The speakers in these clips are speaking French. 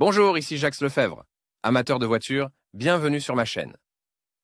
Bonjour, ici Jacques Lefebvre. Amateur de voitures, bienvenue sur ma chaîne.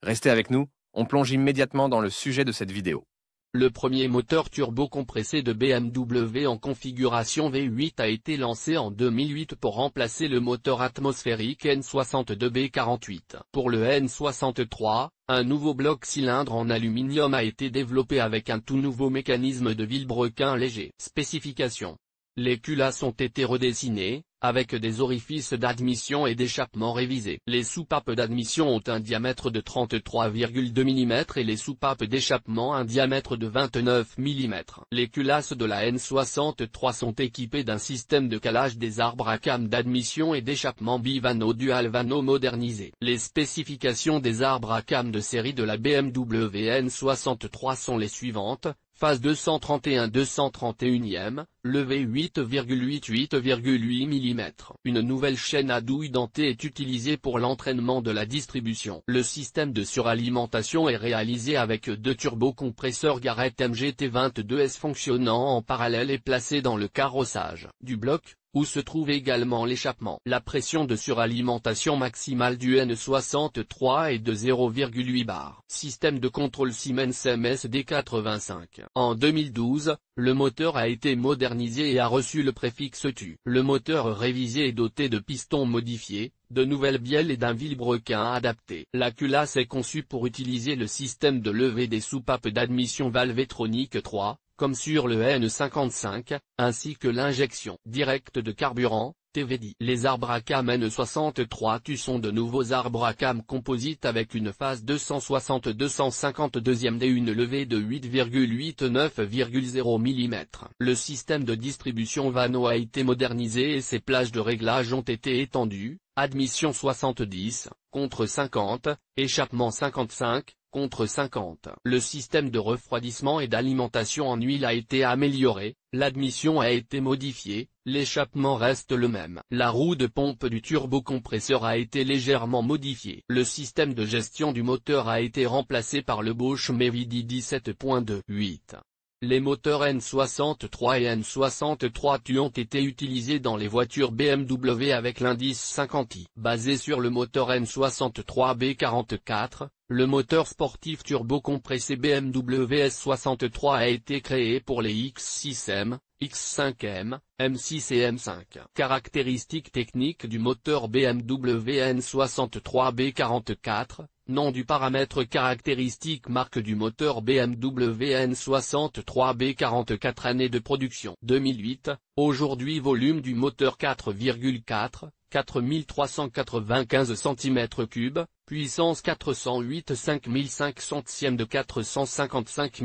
Restez avec nous, on plonge immédiatement dans le sujet de cette vidéo. Le premier moteur turbo-compressé de BMW en configuration V8 a été lancé en 2008 pour remplacer le moteur atmosphérique N62B48. Pour le N63, un nouveau bloc cylindre en aluminium a été développé avec un tout nouveau mécanisme de vilebrequin léger. Spécifications. Les culasses ont été redessinées, avec des orifices d'admission et d'échappement révisés. Les soupapes d'admission ont un diamètre de 33,2 mm et les soupapes d'échappement un diamètre de 29 mm. Les culasses de la N63 sont équipées d'un système de calage des arbres à cames d'admission et d'échappement bivano dual vano modernisé. Les spécifications des arbres à cames de série de la BMW N63 sont les suivantes. Phase 231-231e, levé 8,88,8 mm. Une nouvelle chaîne à douille dentée est utilisée pour l'entraînement de la distribution. Le système de suralimentation est réalisé avec deux turbocompresseurs Garrett MGT22S fonctionnant en parallèle et placés dans le carrossage du bloc, où se trouve également l'échappement. La pression de suralimentation maximale du N63 est de 0,8 bar. Système de contrôle Siemens MSD85. En 2012, le moteur a été modernisé et a reçu le préfixe TU. Le moteur révisé est doté de pistons modifiés, de nouvelles bielles et d'un vilebrequin adapté. La culasse est conçue pour utiliser le système de levée des soupapes d'admission Valvetronic 3, comme sur le N55, ainsi que l'injection directe de carburant, TVD. Les arbres à cames N63 TU sont de nouveaux arbres à cames composites avec une phase 260-252e et une levée de 8,89,0 mm. Le système de distribution Vano a été modernisé et ses plages de réglage ont été étendues, admission 70, contre 50, échappement 55, contre 50. Le système de refroidissement et d'alimentation en huile a été amélioré, l'admission a été modifiée, l'échappement reste le même. La roue de pompe du turbocompresseur a été légèrement modifiée. Le système de gestion du moteur a été remplacé par le Bosch Mevidi 17.2.8. Les moteurs N63 et N63 TU ont été utilisés dans les voitures BMW avec l'indice 50i. Basé sur le moteur N63B44, le moteur sportif turbo-compressé BMW S63 a été créé pour les X6M, X5M, M6 et M5. Caractéristiques techniques du moteur BMW N63B44. Nom du paramètre caractéristique marque du moteur BMW N63B44 année de production 2008, aujourd'hui volume du moteur 4,4, 4395 cm3, puissance 408 5500 de 455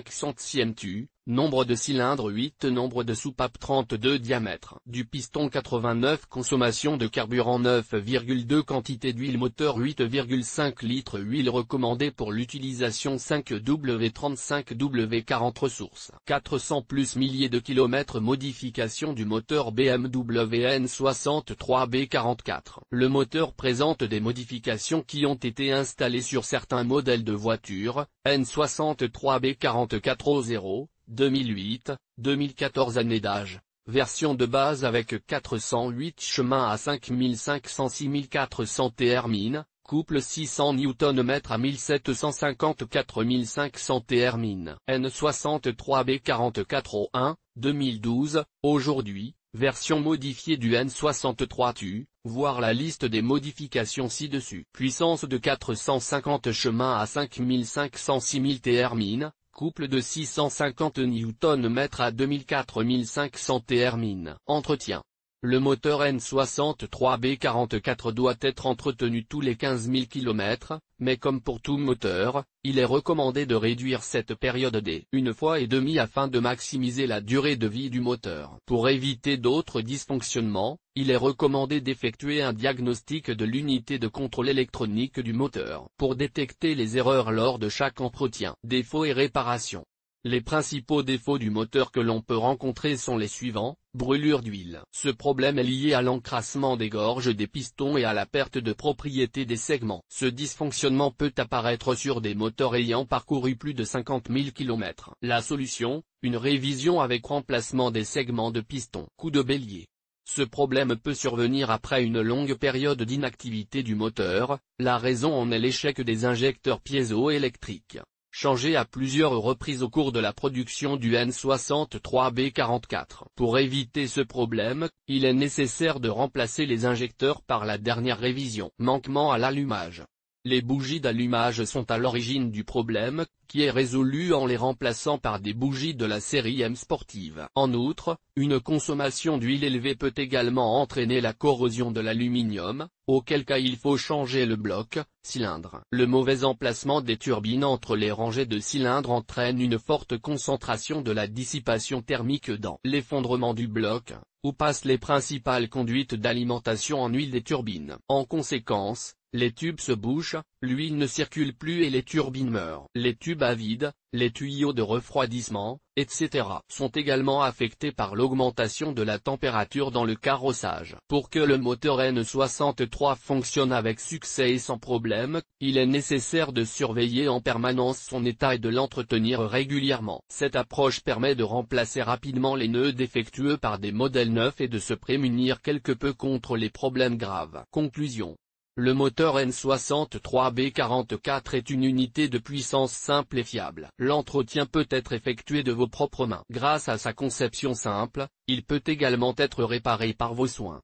500 TU, nombre de cylindres 8 nombre de soupapes 32 diamètre. Du piston 89 consommation de carburant 9,2 quantité d'huile moteur 8,5 litres huile recommandée pour l'utilisation 5W35W40 ressources. 400 plus milliers de kilomètres modification du moteur BMW N63B44. Le moteur présente des modifications qui ont été installées sur certains modèles de voitures, N63B44 0, 2008, 2014 année d'âge. Version de base avec 408 chemins à 5500-6400 Thermine, couple 600 Nm à 1750-4500 Thermine. N63B44 01, 2012, aujourd'hui, version modifiée du N63 TU, voir la liste des modifications ci-dessus. Puissance de 450 chemins à 5500-6000 Thermine, couple de 650 Nm à 2000-4500 Thermine. Entretien. Le moteur N63B44 doit être entretenu tous les 15 000 km, mais comme pour tout moteur, il est recommandé de réduire cette période d'1 fois et demi afin de maximiser la durée de vie du moteur. Pour éviter d'autres dysfonctionnements, il est recommandé d'effectuer un diagnostic de l'unité de contrôle électronique du moteur pour détecter les erreurs lors de chaque entretien. Défauts et réparations. Les principaux défauts du moteur que l'on peut rencontrer sont les suivants. Brûlure d'huile. Ce problème est lié à l'encrassement des gorges des pistons et à la perte de propriété des segments. Ce dysfonctionnement peut apparaître sur des moteurs ayant parcouru plus de 50 000 km. La solution, une révision avec remplacement des segments de piston. Coup de bélier. Ce problème peut survenir après une longue période d'inactivité du moteur, la raison en est l'échec des injecteurs piézoélectriques, changés à plusieurs reprises au cours de la production du N63B44. Pour éviter ce problème, il est nécessaire de remplacer les injecteurs par la dernière révision. Manquement à l'allumage. Les bougies d'allumage sont à l'origine du problème, qui est résolu en les remplaçant par des bougies de la série M sportive. En outre, une consommation d'huile élevée peut également entraîner la corrosion de l'aluminium, auquel cas il faut changer le bloc, cylindre. Le mauvais emplacement des turbines entre les rangées de cylindres entraîne une forte concentration de la dissipation thermique dans l'effondrement du bloc, où passent les principales conduites d'alimentation en huile des turbines. En conséquence, les tubes se bouchent, l'huile ne circule plus et les turbines meurent. Les tubes à vide, les tuyaux de refroidissement, etc. sont également affectés par l'augmentation de la température dans le carrossage. Pour que le moteur N63 fonctionne avec succès et sans problème, il est nécessaire de surveiller en permanence son état et de l'entretenir régulièrement. Cette approche permet de remplacer rapidement les nœuds défectueux par des modèles neufs et de se prémunir quelque peu contre les problèmes graves. Conclusion. Le moteur N63B44 est une unité de puissance simple et fiable. L'entretien peut être effectué de vos propres mains. Grâce à sa conception simple, il peut également être réparé par vos soins.